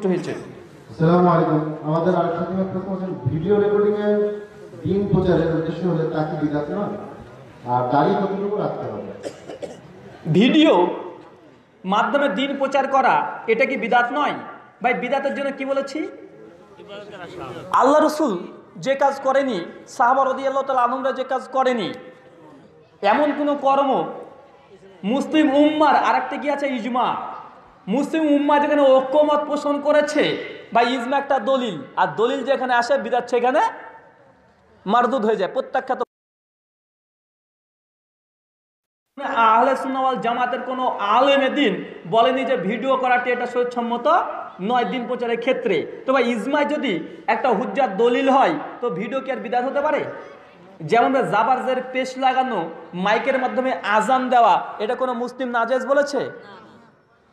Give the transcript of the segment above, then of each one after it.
হয়েছে। আসসালামু আলাইকুম। আমাদের আরেকটা প্রশ্ন হচ্ছে, ভিডিও রেকর্ডিং এর দিন প্রচারের উদ্দেশ্য হলে তা কি বিদআত নয়? আর দাড়ি কতটুকু রাখতে হবে? ভিডিও মাধ্যমে দিন প্রচার করা এটা কি বিদআত নয়? ভাই, বিদআতের জন্য কি বলেছি? আল্লাহ রসুল যে কাজ করেনি, সাহাবা রাদিয়াল্লাহু তাআলা আনহুরা যে কাজ করেনি, এমন কোনো কর্ম মুসলিম উম্মার আরেকটা কি আছে? ইজমা। মুসলিম উম্মা যেখানে ঐক্যমত পোষণ করেছে বা ইজমা একটা দলিল, আর দলিল যেখানে আসে বিদআত সেখানে মারদুদ হয়ে যায়, প্রত্যাখ্যাত। আহলে সুন্নাহ ওয়াল জামাতের কোন আলেমে দ্বীন বলেনি যে ভিডিও করাটি এটা শরীয়তসম্মত নয় দিন প্রচারের ক্ষেত্রে। তো ভাই, ইজমায় যদি একটা হুজ্জাত দলিল হয়, তো ভিডিও কি আর বিদআত হতে পারে? যেমন জাবারজের পেশ লাগানো, মাইকের মাধ্যমে আজান দেওয়া, এটা কোনো মুসলিম নাজেজ বলেছে?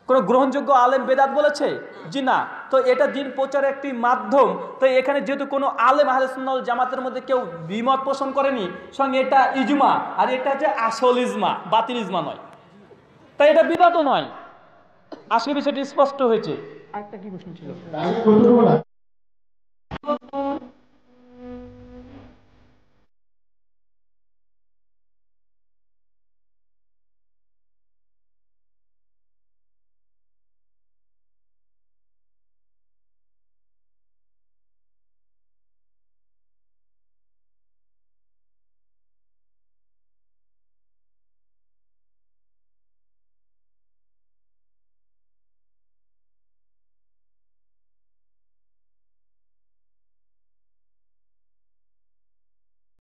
কোনো গ্রহণযোগ্য আলেম বেদাত বলেছে? জি না। তো এটা দিন প্রচারের একটি মাধ্যম। তো এখানে যেহেতু কোনো আলেম আহলে সুন্নাহ ওয়াল জামাতের মধ্যে কেউ দ্বিমত পোষণ করেনি, সঙ্গে এটা ইজমা, আর এটা হচ্ছে আসল ইজমা, বাতিল ইজমা নয়, তাই এটা বিদআতও নয়। আসলে বিষয়টি স্পষ্ট হয়েছে। আরেকটা কি প্রশ্ন ছিল?